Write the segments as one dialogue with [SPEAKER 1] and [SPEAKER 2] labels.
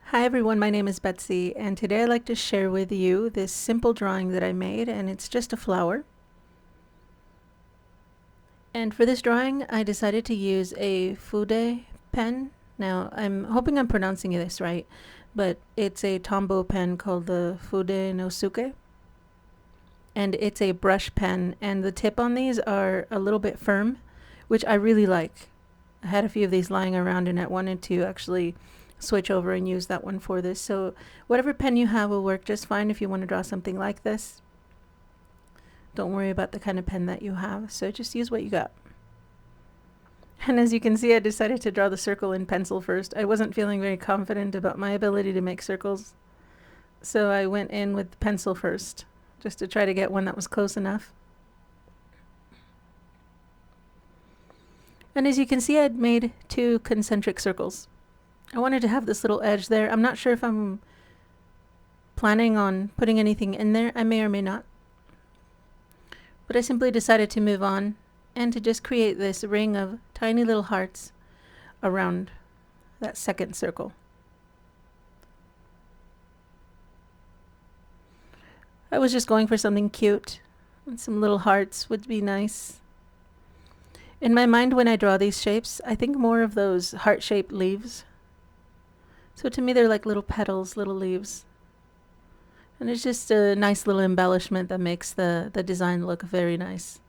[SPEAKER 1] Hi everyone, my name is Betsy, and today I'd like to share with you this simple drawing that I made, and it's just a flower. And for this drawing, I decided to use a Fude pen. Now, I'm hoping I'm pronouncing this right, but it's a Tombow pen called the Fudenosuke. And it's a brush pen, and the tip on these are a little bit firm, which I really like. I had a few of these lying around, and I wanted to actually switch over and use that one for this. So whatever pen you have will work just fine if you want to draw something like this. Don't worry about the kind of pen that you have, so just use what you got. And as you can see, I decided to draw the circle in pencil first. I wasn't feeling very confident about my ability to make circles, so I went in with pencil first, just to try to get one that was close enough. And as you can see, I'd made 2 concentric circles. I wanted to have this little edge there. I'm not sure if I'm planning on putting anything in there. I may or may not. But I simply decided to move on and to just create this ring of tiny little hearts around that second circle. I was just going for something cute, and some little hearts would be nice. In my mind, when I draw these shapes, I think more of those heart-shaped leaves. So to me, they're like little petals, little leaves. And it's just a nice little embellishment that makes the design look very nice.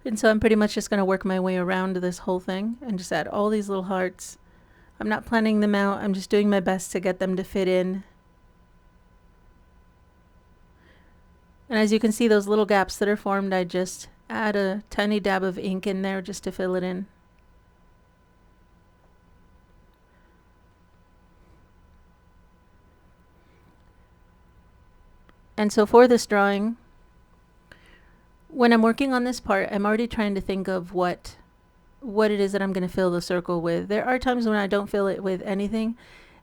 [SPEAKER 1] And so I'm pretty much just going to work my way around this whole thing and just add all these little hearts. I'm not planning them out. I'm just doing my best to get them to fit in. And as you can see, those little gaps that are formed, I just add a tiny dab of ink in there just to fill it in. And so for this drawing, when I'm working on this part, I'm already trying to think of what it is that I'm going to fill the circle with. There are times when I don't fill it with anything,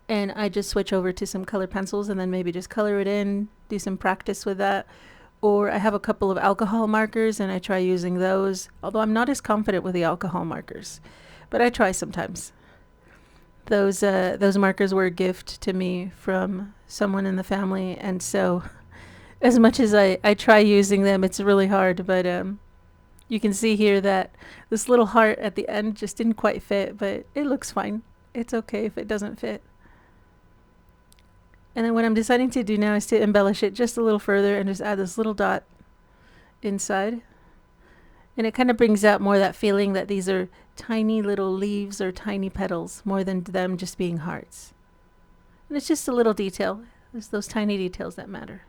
[SPEAKER 1] and I just switch over to some color pencils and then maybe just color it in, do some practice with that. Or I have a couple of alcohol markers and I try using those, although I'm not as confident with the alcohol markers, but I try sometimes. Those markers were a gift to me from someone in the family, and so as much as I try using them, it's really hard. But you can see here that this little heart at the end just didn't quite fit, but it looks fine. It's okay if it doesn't fit. And then what I'm deciding to do now is to embellish it just a little further and just add this little dot inside. And it kind of brings out more that feeling that these are tiny little leaves or tiny petals, more than them just being hearts. And it's just a little detail. It's those tiny details that matter.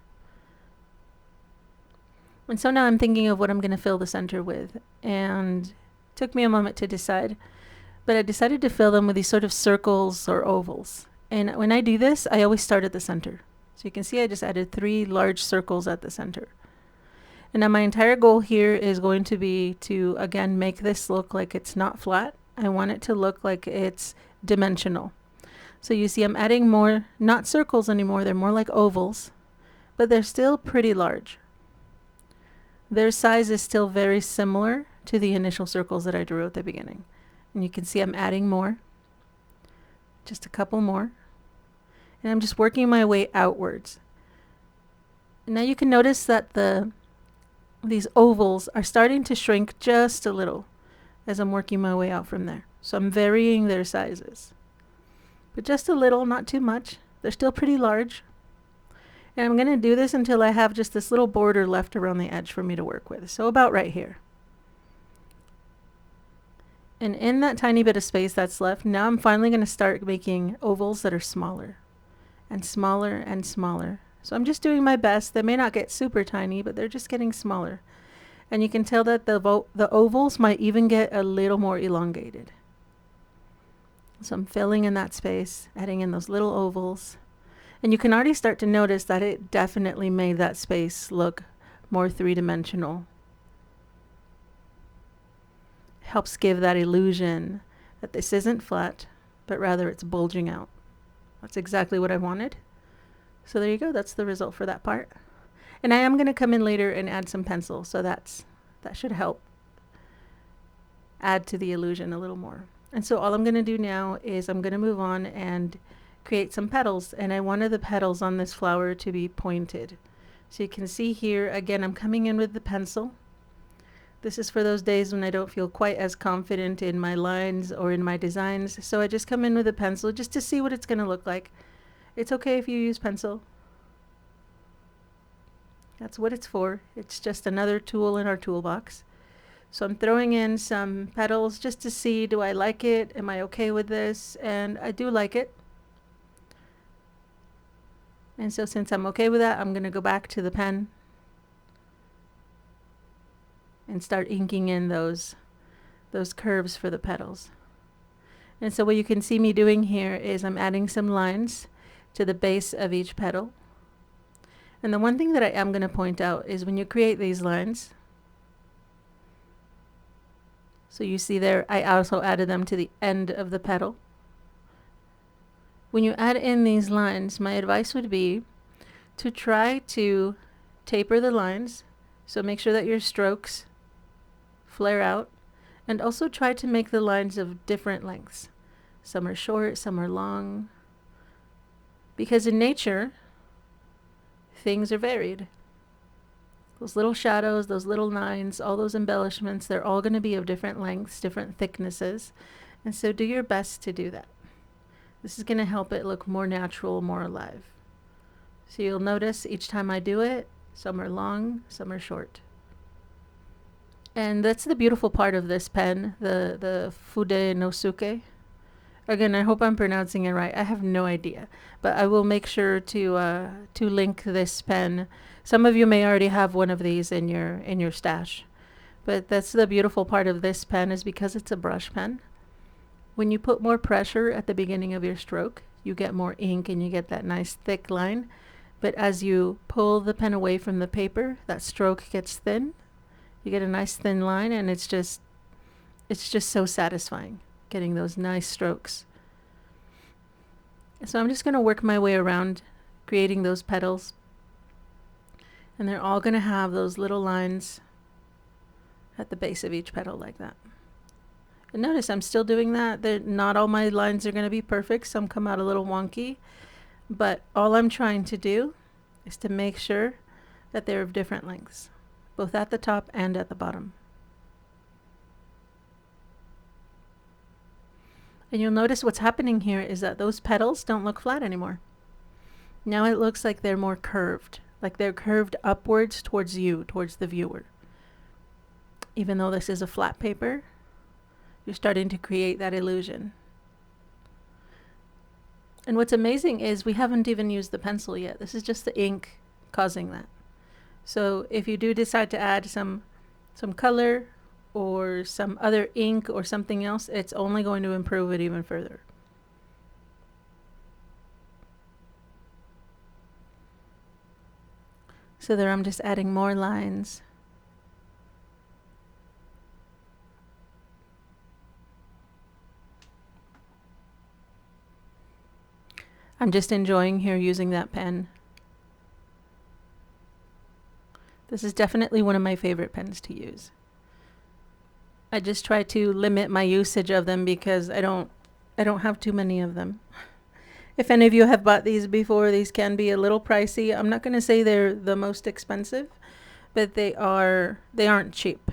[SPEAKER 1] And so now I'm thinking of what I'm going to fill the center with. And it took me a moment to decide. But I decided to fill them with these sort of circles or ovals. And when I do this, I always start at the center. So you can see I just added 3 large circles at the center. And now my entire goal here is going to be to, again, make this look like it's not flat. I want it to look like it's dimensional. So you see I'm adding more, not circles anymore, they're more like ovals, but they're still pretty large. Their size is still very similar to the initial circles that I drew at the beginning. And you can see I'm adding more, just a couple more. And I'm just working my way outwards. And now you can notice that these ovals are starting to shrink just a little as I'm working my way out from there. So I'm varying their sizes. But just a little, not too much. They're still pretty large. And I'm going to do this until I have just this little border left around the edge for me to work with. So about right here. And in that tiny bit of space that's left, now I'm finally going to start making ovals that are smaller and smaller and smaller. So I'm just doing my best. They may not get super tiny, but they're just getting smaller. And you can tell that the ovals might even get a little more elongated. So I'm filling in that space, adding in those little ovals. And you can already start to notice that it definitely made that space look more 3-dimensional. Helps give that illusion that this isn't flat, but rather it's bulging out. That's exactly what I wanted. So there you go. That's the result for that part. And I am going to come in later and add some pencil, so that should help add to the illusion a little more. And so all I'm going to do now is I'm going to move on and create some petals. And I wanted the petals on this flower to be pointed. So you can see here, again, I'm coming in with the pencil. This is for those days when I don't feel quite as confident in my lines or in my designs. So I just come in with a pencil just to see what it's going to look like. It's okay if you use pencil. That's what it's for. It's just another tool in our toolbox. So I'm throwing in some petals just to see, do I like it? Am I okay with this? And I do like it. And so since I'm okay with that, I'm going to go back to the pen and start inking in those curves for the petals. And so what you can see me doing here is I'm adding some lines to the base of each petal. And the one thing that I am going to point out is when you create these lines, so you see there, I also added them to the end of the petal. When you add in these lines, my advice would be to try to taper the lines. So make sure that your strokes flare out, and also try to make the lines of different lengths. Some are short, some are long. Because in nature, things are varied. Those little shadows, those little lines, all those embellishments, they're all going to be of different lengths, different thicknesses. And so do your best to do that. This is going to help it look more natural, more alive. So you'll notice each time I do it, some are long, some are short. And that's the beautiful part of this pen, the Fudenosuke. Again, I hope I'm pronouncing it right. I have no idea, but I will make sure to link this pen. Some of you may already have one of these in your stash, but that's the beautiful part of this pen, is because it's a brush pen. When you put more pressure at the beginning of your stroke, you get more ink and you get that nice thick line. But as you pull the pen away from the paper, that stroke gets thin. You get a nice thin line, and it's just so satisfying getting those nice strokes. So I'm just going to work my way around creating those petals, and they're all going to have those little lines at the base of each petal like that. And notice I'm still doing that. Not all my lines are going to be perfect. Some come out a little wonky, but all I'm trying to do is to make sure that they're of different lengths, both at the top and at the bottom. And you'll notice what's happening here is that those petals don't look flat anymore. Now it looks like they're more curved, like they're curved upwards towards you, towards the viewer. Even though this is a flat paper, you're starting to create that illusion. And what's amazing is we haven't even used the pencil yet. This is just the ink causing that. So if you do decide to add some color or some other ink or something else, it's only going to improve it even further. So there I'm just adding more lines. I'm just enjoying here using that pen. This is definitely one of my favorite pens to use. I just try to limit my usage of them because I don't have too many of them. If any of you have bought these before, these can be a little pricey. I'm not going to say they're the most expensive, but they aren't cheap.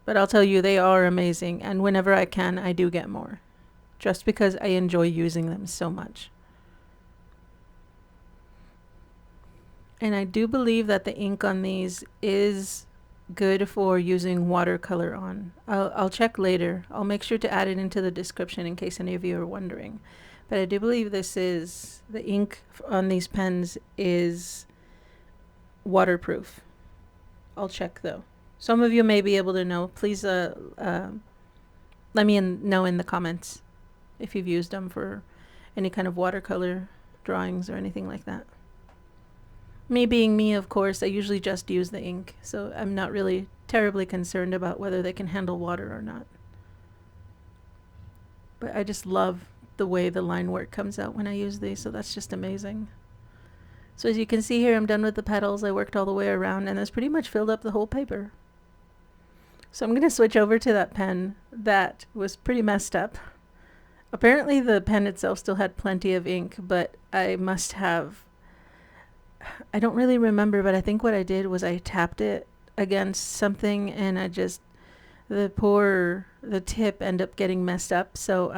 [SPEAKER 1] But I'll tell you, they are amazing, and whenever I can, I do get more, just because I enjoy using them so much. And I do believe that the ink on these is good for using watercolor on. I'll check later. I'll make sure to add it into the description in case any of you are wondering. But I do believe the ink on these pens is waterproof. I'll check though. Some of you may be able to know. Please let me know in the comments if you've used them for any kind of watercolor drawings or anything like that. Me being me, of course, I usually just use the ink, so I'm not really terribly concerned about whether they can handle water or not. But I just love the way the line work comes out when I use these, so that's just amazing. So as you can see here, I'm done with the petals. I worked all the way around, and that's pretty much filled up the whole paper. So I'm going to switch over to that pen that was pretty messed up. Apparently the pen itself still had plenty of ink, but I don't really remember, but I think what I did was I tapped it against something and the tip ended up getting messed up. So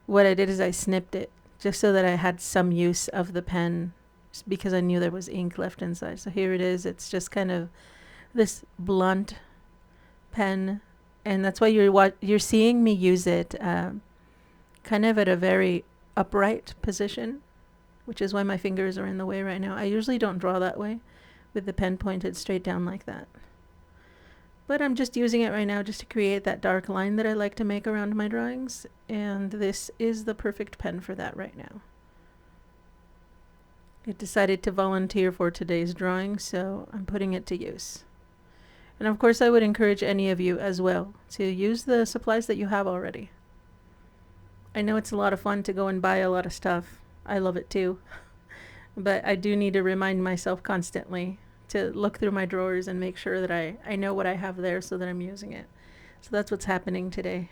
[SPEAKER 1] what I did is I snipped it just so that I had some use of the pen because I knew there was ink left inside. So here it is. It's just kind of this blunt pen, and that's why you're seeing me use it kind of at a very upright position, which is why my fingers are in the way right now. I usually don't draw that way with the pen pointed straight down like that. But I'm just using it right now just to create that dark line that I like to make around my drawings, and this is the perfect pen for that right now. I decided to volunteer for today's drawing, so I'm putting it to use. And of course I would encourage any of you as well to use the supplies that you have already. I know it's a lot of fun to go and buy a lot of stuff. I love it too. But I do need to remind myself constantly to look through my drawers and make sure that I know what I have there so that I'm using it. So that's what's happening today.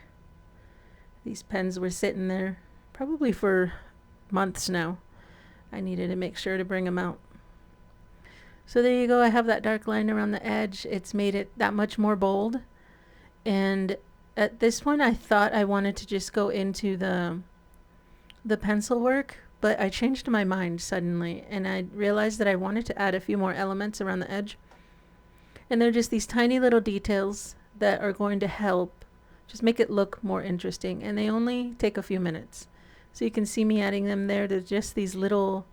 [SPEAKER 1] These pens were sitting there probably for months now. I needed to make sure to bring them out. So there you go. I have that dark line around the edge. It's made it that much more bold. And at this point I thought I wanted to just go into the pencil work, but I changed my mind suddenly and I realized that I wanted to add a few more elements around the edge. And they're just these tiny little details that are going to help just make it look more interesting, and they only take a few minutes. So you can see me adding them there to just these little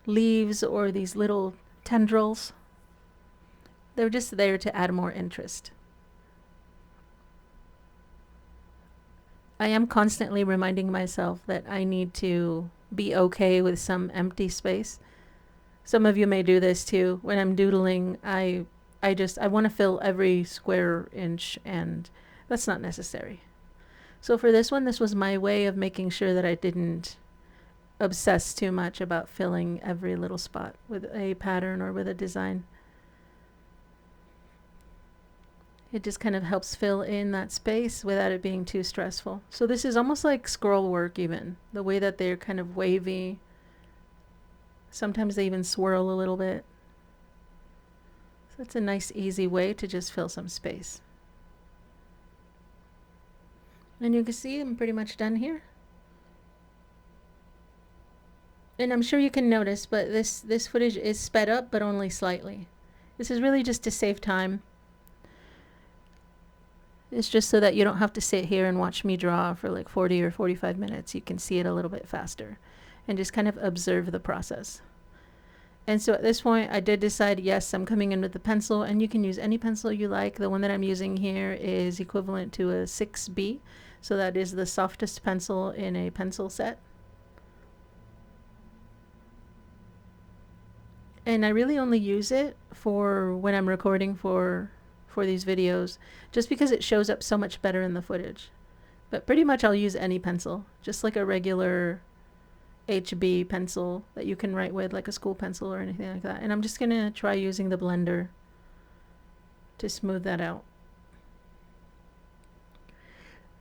[SPEAKER 1] leaves or these little tendrils. They're just there to add more interest. I am constantly reminding myself that I need to be okay with some empty space. Some of you may do this too. When I'm doodling, I want to fill every square inch, and that's not necessary. So for this one, this was my way of making sure that I didn't obsess too much about filling every little spot with a pattern or with a design. It just kind of helps fill in that space without it being too stressful. So this is almost like scroll work even. The way that they're kind of wavy. Sometimes they even swirl a little bit. So it's a nice easy way to just fill some space. And you can see I'm pretty much done here. And I'm sure you can notice, but this footage is sped up, but only slightly. This is really just to save time. It's just so that you don't have to sit here and watch me draw for like 40 or 45 minutes. You can see it a little bit faster and just kind of observe the process. And so at this point, I did decide, yes, I'm coming in with the pencil, and you can use any pencil you like. The one that I'm using here is equivalent to a 6B. So that is the softest pencil in a pencil set. And I really only use it for when I'm recording for these videos, just because it shows up so much better in the footage. But pretty much I'll use any pencil, just like a regular HB pencil that you can write with, like a school pencil or anything like that. And I'm just gonna try using the blender to smooth that out.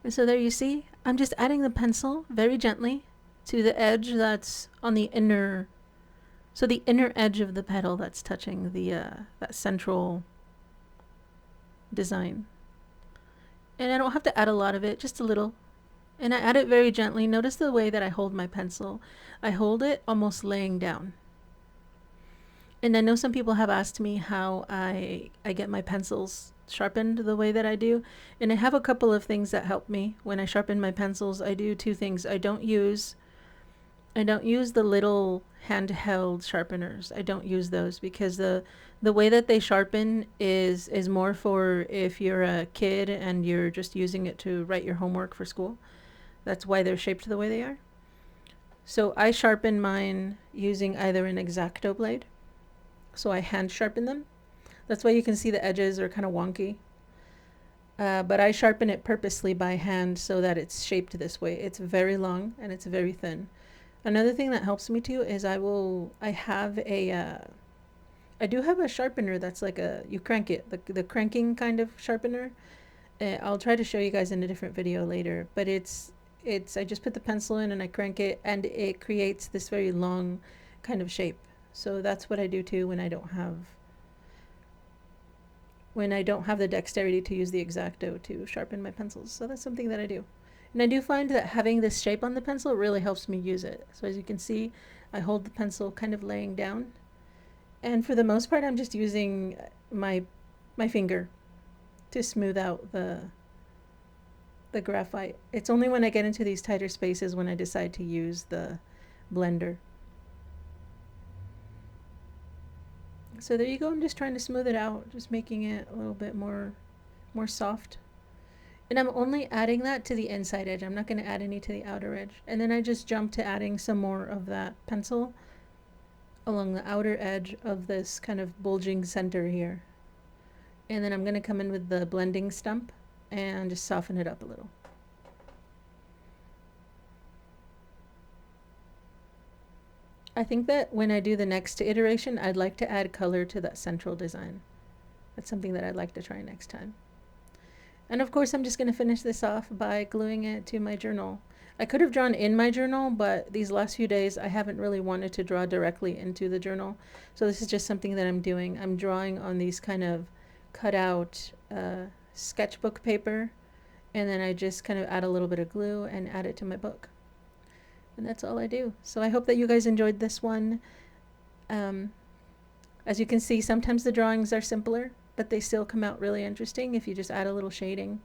[SPEAKER 1] And so there you see, I'm just adding the pencil very gently to the edge that's on the inner, so the inner edge of the petal that's touching the that central design. And I don't have to add a lot of it, just a little. And I add it very gently. Notice the way that I hold my pencil. I hold it almost laying down. And I know some people have asked me how I get my pencils sharpened the way that I do. And I have a couple of things that help me. When I sharpen my pencils, I do two things. I don't use the little handheld sharpeners. I don't use those because the way that they sharpen is more for if you're a kid and you're just using it to write your homework for school. That's why they're shaped the way they are. So I sharpen mine using either an X-Acto blade. So I hand sharpen them. That's why you can see the edges are kind of wonky. But I sharpen it purposely by hand so that it's shaped this way. It's very long and it's very thin. Another thing that helps me too is I do have a sharpener that's like you crank it, the cranking kind of sharpener. I'll try to show you guys in a different video later, but I just put the pencil in and I crank it and it creates this very long kind of shape. So that's what I do too when I don't have the dexterity to use the X-Acto to sharpen my pencils. So that's something that I do. And I do find that having this shape on the pencil really helps me use it. So as you can see, I hold the pencil kind of laying down. And for the most part, I'm just using my finger to smooth out the graphite. It's only when I get into these tighter spaces when I decide to use the blender. So there you go. I'm just trying to smooth it out, just making it a little bit more soft. And I'm only adding that to the inside edge. I'm not going to add any to the outer edge. And then I just jump to adding some more of that pencil along the outer edge of this kind of bulging center here. And then I'm going to come in with the blending stump and just soften it up a little. I think that when I do the next iteration, I'd like to add color to that central design. That's something that I'd like to try next time. And of course, I'm just going to finish this off by gluing it to my journal. I could have drawn in my journal, but these last few days I haven't really wanted to draw directly into the journal. So this is just something that I'm doing. I'm drawing on these kind of cut out sketchbook paper, and then I just kind of add a little bit of glue and add it to my book. And that's all I do. So I hope that you guys enjoyed this one. As you can see, sometimes the drawings are simpler, but they still come out really interesting if you just add a little shading.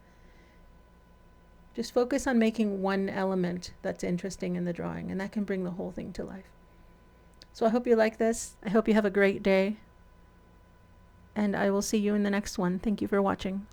[SPEAKER 1] Just focus on making one element that's interesting in the drawing, and that can bring the whole thing to life. So I hope you like this. I hope you have a great day, and I will see you in the next one. Thank you for watching.